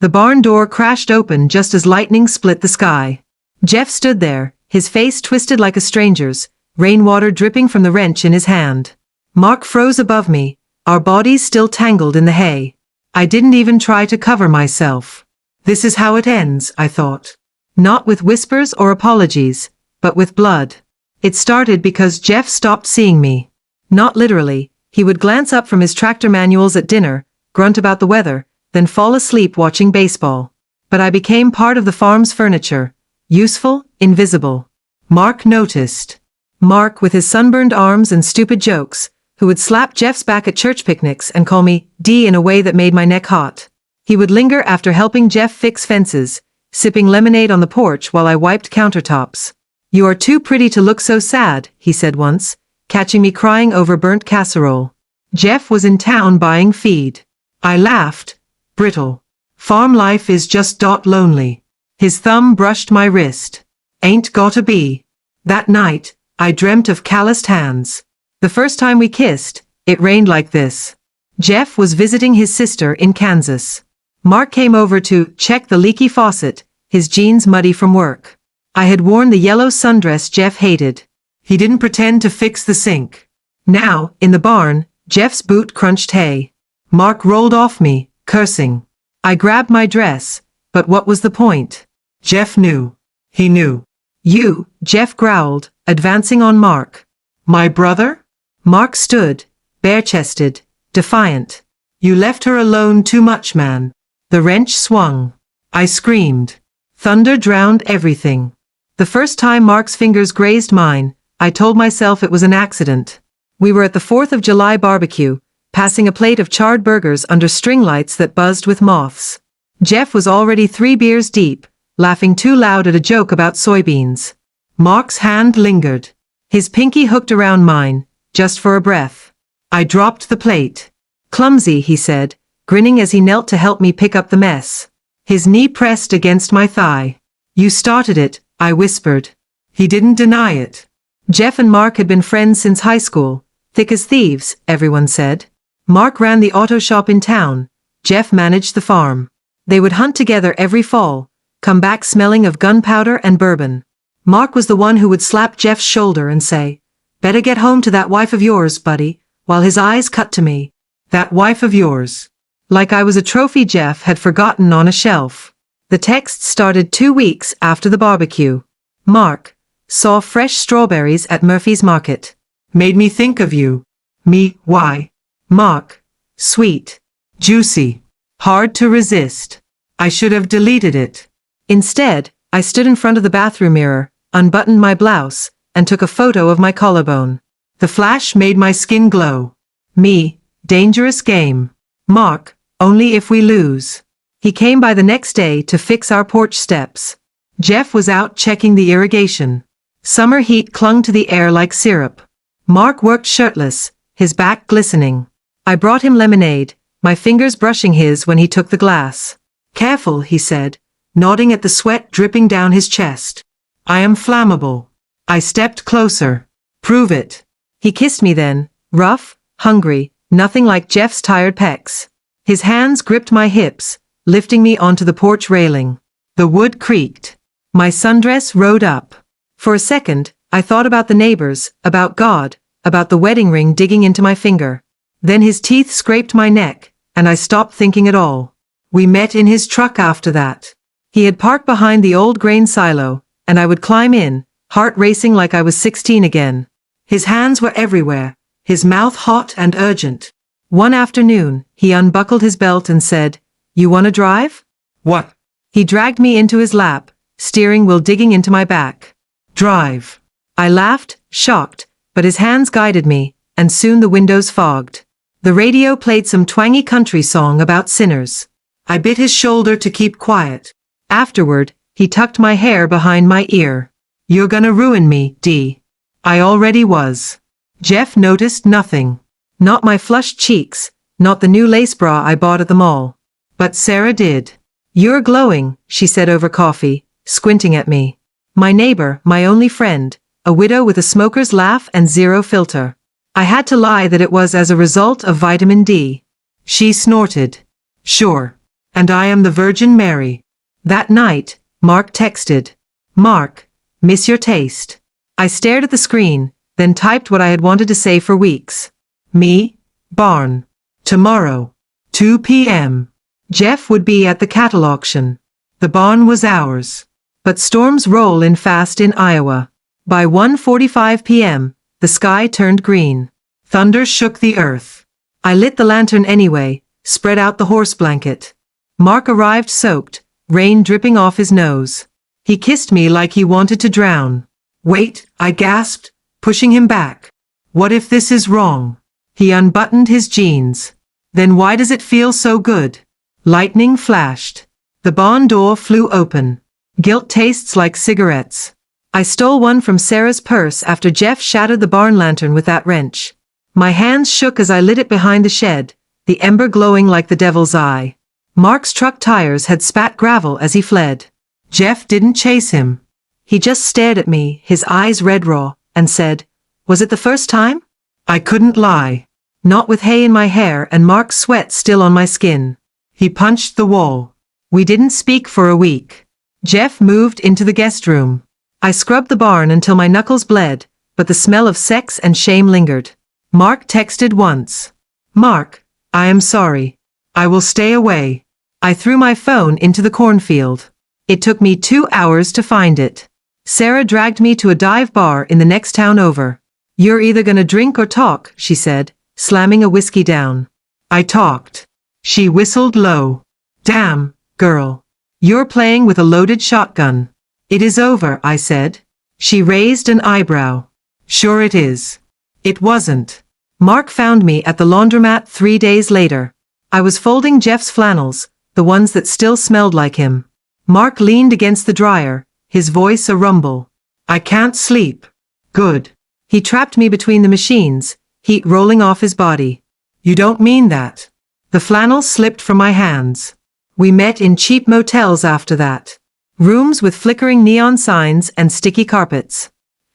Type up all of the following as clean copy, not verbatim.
The barn door crashed open just as lightning split the sky. Jeff stood there, his face twisted like a stranger's, rainwater dripping from the wrench in his hand. Mark froze above me, our bodies still tangled in the hay. I didn't even try to cover myself. This is how it ends, I thought. Not with whispers or apologies, but with blood. It started because Jeff stopped seeing me. Not literally, he would glance up from his tractor manuals at dinner, grunt about the weather, then fall asleep watching baseball. But I became part of the farm's furniture, useful, invisible. Mark noticed. Mark, with his sunburned arms and stupid jokes, who would slap Jeff's back at church picnics and call me D in a way that made my neck hot. He would linger after helping Jeff fix fences, sipping lemonade on the porch while I wiped countertops. "You are too pretty to look so sad," he said once, catching me crying over burnt casserole. Jeff was in town buying feed. I laughed. Brittle. Farm life is just lonely. His thumb brushed my wrist. Ain't gotta be. That night, I dreamt of calloused hands. The first time we kissed, it rained like this. Jeff was visiting his sister in Kansas. Mark came over to check the leaky faucet, his jeans muddy from work. I had worn the yellow sundress Jeff hated. He didn't pretend to fix the sink. Now, in the barn, Jeff's boot crunched hay. Mark rolled off me, cursing. I grabbed my dress, but what was the point? Jeff knew. He knew. "You," Jeff growled, advancing on Mark. "My brother?" Mark stood, bare-chested, defiant. "You left her alone too much, man." The wrench swung. I screamed. Thunder drowned everything. The first time Mark's fingers grazed mine, I told myself it was an accident. We were at the 4th of July barbecue, passing a plate of charred burgers under string lights that buzzed with moths. Jeff was already 3 beers deep, laughing too loud at a joke about soybeans. Mark's hand lingered. His pinky hooked around mine, just for a breath. I dropped the plate. "Clumsy," he said, grinning as he knelt to help me pick up the mess. His knee pressed against my thigh. "You started it," I whispered. He didn't deny it. Jeff and Mark had been friends since high school, thick as thieves, everyone said. Mark ran the auto shop in town. Jeff managed the farm. They would hunt together every fall, come back smelling of gunpowder and bourbon. Mark was the one who would slap Jeff's shoulder and say, "Better get home to that wife of yours, buddy," while his eyes cut to me. "That wife of yours." Like I was a trophy Jeff had forgotten on a shelf. The text started 2 weeks after the barbecue. Mark, saw fresh strawberries at Murphy's Market. Made me think of you. Me, why? Mark, sweet, juicy, hard to resist. I should have deleted it. Instead, I stood in front of the bathroom mirror, unbuttoned my blouse, and took a photo of my collarbone. The flash made my skin glow. Me, dangerous game. Mark, only if we lose. He came by the next day to fix our porch steps. Jeff was out checking the irrigation. Summer heat clung to the air like syrup. Mark worked shirtless, his back glistening. I brought him lemonade, my fingers brushing his when he took the glass. "Careful," he said, nodding at the sweat dripping down his chest. "I am flammable." I stepped closer. "Prove it." He kissed me then, rough, hungry, nothing like Jeff's tired pecs. His hands gripped my hips, lifting me onto the porch railing. The wood creaked. My sundress rode up. For a second, I thought about the neighbors, about God, about the wedding ring digging into my finger. Then his teeth scraped my neck, and I stopped thinking at all. We met in his truck after that. He had parked behind the old grain silo, and I would climb in, heart racing like I was 16 again. His hands were everywhere, his mouth hot and urgent. One afternoon, he unbuckled his belt and said, "You wanna drive?" "What?" He dragged me into his lap, steering wheel digging into my back. "Drive." I laughed, shocked, but his hands guided me, and soon the windows fogged. The radio played some twangy country song about sinners. I bit his shoulder to keep quiet. Afterward, he tucked my hair behind my ear. "You're gonna ruin me, D." I already was. Jeff noticed nothing. Not my flushed cheeks, not the new lace bra I bought at the mall. But Sarah did. "You're glowing," she said over coffee, squinting at me. My neighbor, my only friend, a widow with a smoker's laugh and zero filter. I had to lie that it was as a result of vitamin D. She snorted. "Sure. And I am the Virgin Mary. That night, Mark texted. Mark, miss your taste. I stared at the screen, then typed what I had wanted to say for weeks. Me, barn. Tomorrow, 2 p.m. Jeff would be at the cattle auction. The barn was ours. But storms roll in fast in Iowa. By 1:45 p.m., the sky turned green. Thunder shook the earth. I lit the lantern anyway, spread out the horse blanket. Mark arrived soaked, rain dripping off his nose. He kissed me like he wanted to drown. Wait, I gasped, pushing him back. What if this is wrong? He unbuttoned his jeans. Then why does it feel so good? Lightning flashed. The barn door flew open. Guilt tastes like cigarettes. I stole one from Sarah's purse after Jeff shattered the barn lantern with that wrench. My hands shook as I lit it behind the shed, the ember glowing like the devil's eye. Mark's truck tires had spat gravel as he fled. Jeff didn't chase him. He just stared at me, his eyes red raw, and said, "Was it the first time?" I couldn't lie. Not with hay in my hair and Mark's sweat still on my skin. He punched the wall. We didn't speak for a week. Jeff moved into the guest room. I scrubbed the barn until my knuckles bled, but the smell of sex and shame lingered. Mark texted once. Mark, I am sorry. I will stay away. I threw my phone into the cornfield. It took me 2 hours to find it. Sarah dragged me to a dive bar in the next town over. You're either gonna drink or talk, she said, slamming a whiskey down. I talked. She whistled low. Damn, girl. You're playing with a loaded shotgun. It is over, I said. She raised an eyebrow. Sure it is. It wasn't. Mark found me at the laundromat 3 days later. I was folding Jeff's flannels, the ones that still smelled like him. Mark leaned against the dryer, his voice a rumble. I can't sleep. Good. He trapped me between the machines, heat rolling off his body. You don't mean that. The flannels slipped from my hands. We met in cheap motels after that. Rooms with flickering neon signs and sticky carpets.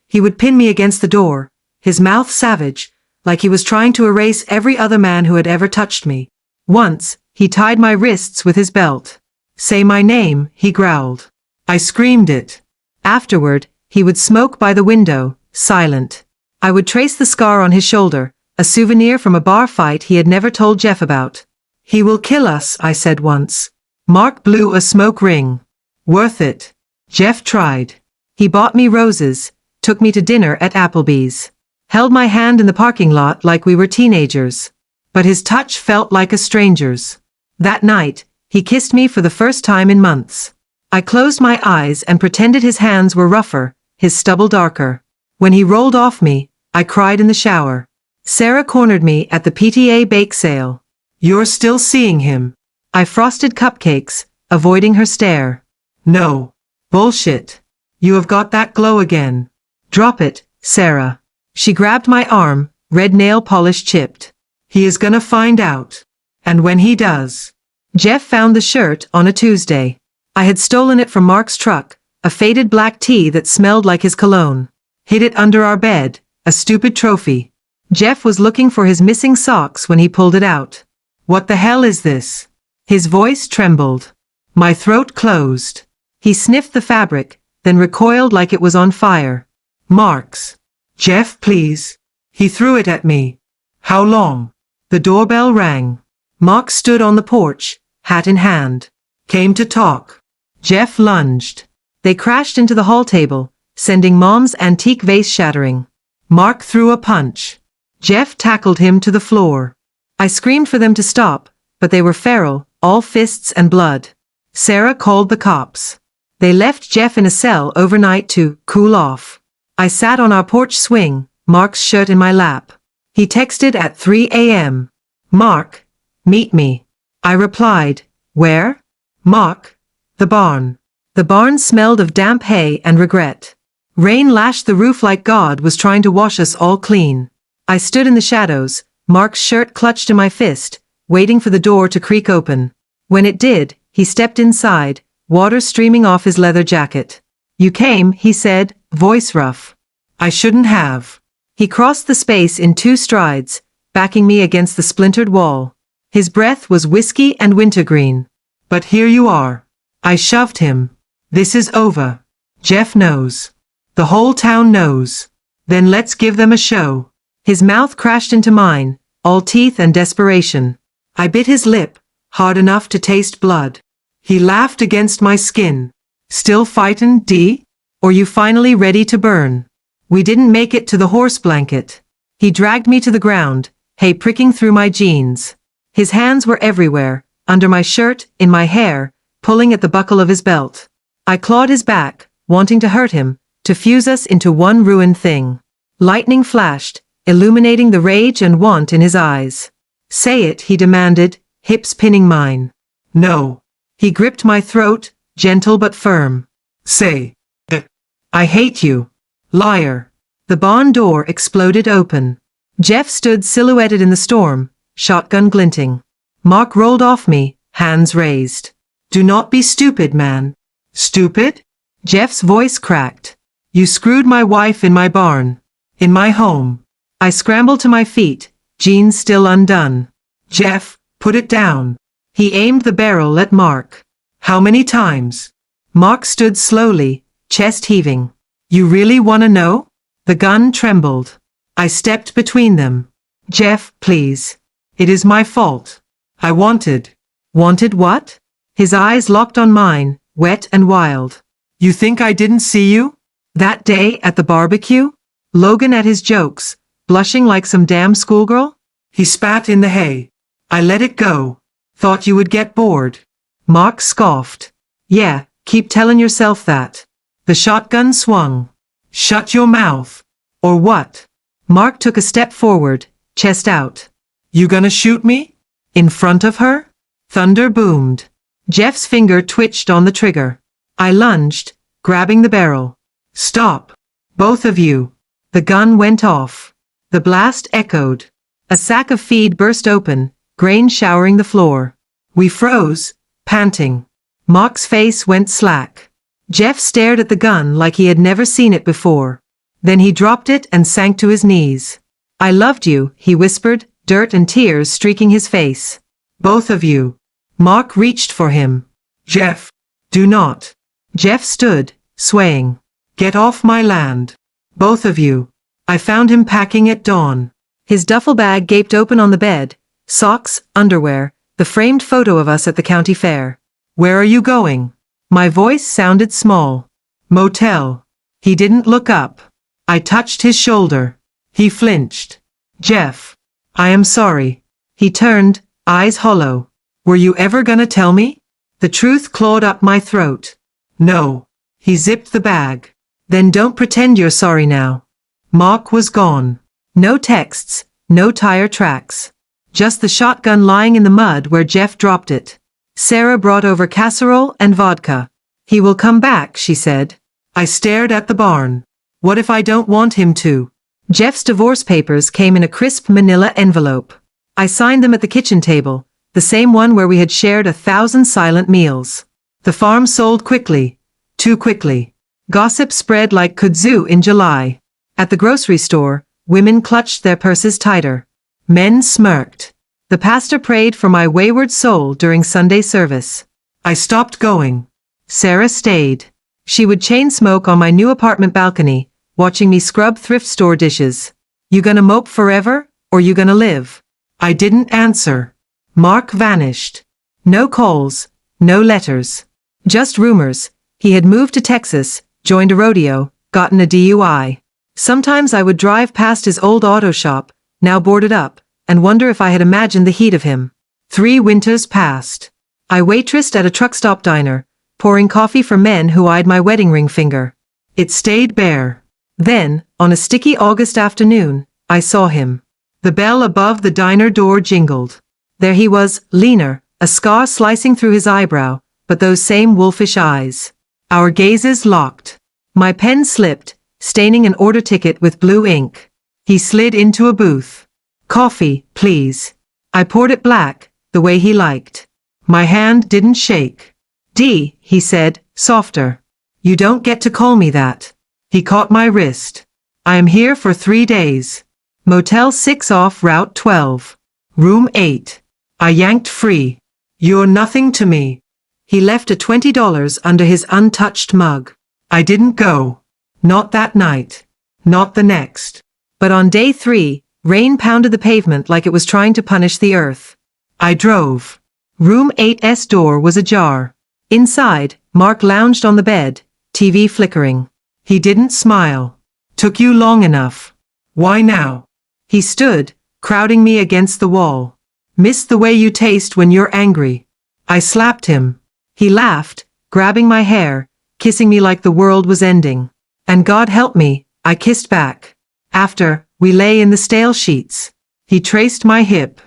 He would pin me against the door, his mouth savage, like he was trying to erase every other man who had ever touched me. Once, he tied my wrists with his belt. Say my name, he growled. I screamed it. Afterward, he would smoke by the window, silent. I would trace the scar on his shoulder, a souvenir from a bar fight he had never told Jeff about. He will kill us, I said once. Mark blew a smoke ring. Worth it. Jeff tried. He bought me roses, took me to dinner at Applebee's. Held my hand in the parking lot like we were teenagers. But his touch felt like a stranger's. That night, he kissed me for the first time in months. I closed my eyes and pretended his hands were rougher, his stubble darker. When he rolled off me, I cried in the shower. Sarah cornered me at the PTA bake sale. You're still seeing him. I frosted cupcakes, avoiding her stare. No. Bullshit. You have got that glow again. Drop it, Sarah. She grabbed my arm, red nail polish chipped. He is gonna find out. And when he does. Jeff found the shirt on a Tuesday. I had stolen it from Mark's truck, a faded black tee that smelled like his cologne. Hid it under our bed, a stupid trophy. Jeff was looking for his missing socks when he pulled it out. What the hell is this? His voice trembled. My throat closed. He sniffed the fabric, then recoiled like it was on fire. Mark's. Jeff, please. He threw it at me. How long? The doorbell rang. Mark stood on the porch, hat in hand. Came to talk. Jeff lunged. They crashed into the hall table, sending Mom's antique vase shattering. Mark threw a punch. Jeff tackled him to the floor. I screamed for them to stop, but they were feral, all fists and blood. Sarah called the cops. They left Jeff in a cell overnight to cool off. I sat on our porch swing, Mark's shirt in my lap. He texted at 3 a.m. Mark, meet me. I replied, where? Mark, the barn. The barn smelled of damp hay and regret. Rain lashed the roof like God was trying to wash us all clean. I stood in the shadows, Mark's shirt clutched in my fist, waiting for the door to creak open. When it did, he stepped inside, water streaming off his leather jacket. You came, he said, voice rough. I shouldn't have. He crossed the space in 2 strides, backing me against the splintered wall. His breath was whiskey and wintergreen. But here you are. I shoved him. This is over. Jeff knows. The whole town knows. Then let's give them a show. His mouth crashed into mine, all teeth and desperation. I bit his lip, hard enough to taste blood. He laughed against my skin. Still fightin', D? Or you finally ready to burn? We didn't make it to the horse blanket. He dragged me to the ground, hay pricking through my jeans. His hands were everywhere, under my shirt, in my hair, pulling at the buckle of his belt. I clawed his back, wanting to hurt him, to fuse us into one ruined thing. Lightning flashed, illuminating the rage and want in his eyes. Say it, he demanded, hips pinning mine. No. He gripped my throat, gentle but firm. Say it. I hate you. Liar. The barn door exploded open. Jeff stood silhouetted in the storm, shotgun glinting. Mark rolled off me, hands raised. Do not be stupid, man. Stupid? Jeff's voice cracked. You screwed my wife in my barn. In my home. I scrambled to my feet, jeans still undone. Jeff, put it down. He aimed the barrel at Mark. How many times? Mark stood slowly, chest heaving. You really wanna know? The gun trembled. I stepped between them. Jeff, please. It is my fault. I wanted. Wanted what? His eyes locked on mine, wet and wild. You think I didn't see you? That day at the barbecue? Logan at his jokes, blushing like some damn schoolgirl? He spat in the hay. I let it go. Thought you would get bored. Mark scoffed. Yeah, keep telling yourself that. The shotgun swung. Shut your mouth. Or what? Mark took a step forward, chest out. You gonna shoot me? In front of her? Thunder boomed. Jeff's finger twitched on the trigger. I lunged, grabbing the barrel. Stop. Both of you. The gun went off. The blast echoed. A sack of feed burst open, grain showering the floor. We froze, panting. Mark's face went slack. Jeff stared at the gun like he had never seen it before. Then he dropped it and sank to his knees. I loved you, he whispered, dirt and tears streaking his face. Both of you. Mark reached for him. Jeff. Do not. Jeff stood, swaying. Get off my land. Both of you. I found him packing at dawn. His duffel bag gaped open on the bed, socks, underwear, the framed photo of us at the county fair. Where are you going? My voice sounded small. Motel. He didn't look up. I touched his shoulder. He flinched. Jeff. I am sorry. He turned, eyes hollow. Were you ever gonna tell me? The truth clawed up my throat. No. He zipped the bag. Then don't pretend you're sorry now. Mark was gone. No texts, no tire tracks. Just the shotgun lying in the mud where Jeff dropped it. Sarah brought over casserole and vodka. He will come back, she said. I stared at the barn. What if I don't want him to? Jeff's divorce papers came in a crisp manila envelope. I signed them at the kitchen table, the same one where we had shared 1,000 silent meals. The farm sold quickly. Too quickly. Gossip spread like kudzu in July. At the grocery store, women clutched their purses tighter. Men smirked. The pastor prayed for my wayward soul during Sunday service. I stopped going. Sarah stayed. She would chain smoke on my new apartment balcony, watching me scrub thrift store dishes. You gonna mope forever, or you gonna live? I didn't answer. Mark vanished. No calls, no letters. Just rumors. He had moved to Texas, joined a rodeo, gotten a DUI. Sometimes I would drive past his old auto shop, now boarded up, and wonder if I had imagined the heat of him. 3 winters passed. I waitressed at a truck stop diner, pouring coffee for men who eyed my wedding ring finger. It stayed bare. Then, on a sticky August afternoon, I saw him. The bell above the diner door jingled. There he was, leaner, a scar slicing through his eyebrow, but those same wolfish eyes. Our gazes locked. My pen slipped, staining an order ticket with blue ink. He slid into a booth. Coffee, please. I poured it black, the way he liked. My hand didn't shake. D, he said, softer. You don't get to call me that. He caught my wrist. I am here for 3 days. Motel 6 off Route 12. Room 8. I yanked free. You're nothing to me. He left a $20 under his untouched mug. I didn't go. Not that night. Not the next. But on day 3, rain pounded the pavement like it was trying to punish the earth. I drove. Room 8's door was ajar. Inside, Mark lounged on the bed, TV flickering. He didn't smile. Took you long enough. Why now? He stood, crowding me against the wall. Miss the way you taste when you're angry. I slapped him. He laughed, grabbing my hair, kissing me like the world was ending. And God help me, I kissed back. After, we lay in the stale sheets. He traced my hip.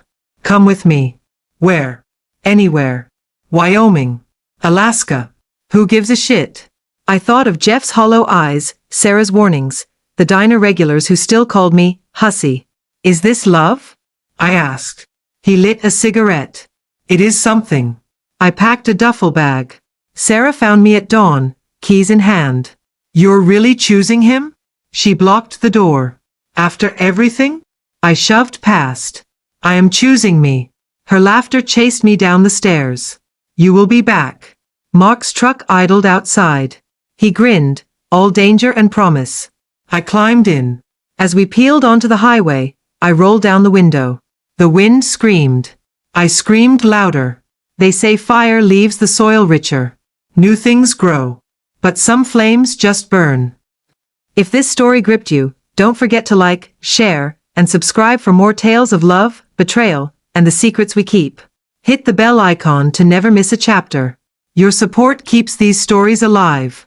Come with me. Where? Anywhere. Wyoming. Alaska. Who gives a shit? I thought of Jeff's hollow eyes, Sarah's warnings, the diner regulars who still called me, hussy. Is this love? I asked. He lit a cigarette. It is something. I packed a duffel bag. Sarah found me at dawn, keys in hand. You're really choosing him? She blocked the door. After everything? I shoved past. I am choosing me. Her laughter chased me down the stairs. You will be back. Mark's truck idled outside. He grinned, all danger and promise. I climbed in. As we peeled onto the highway, I rolled down the window. The wind screamed. I screamed louder. They say fire leaves the soil richer. New things grow. But some flames just burn. If this story gripped you, don't forget to like, share, and subscribe for more tales of love, betrayal, and the secrets we keep. Hit the bell icon to never miss a chapter. Your support keeps these stories alive.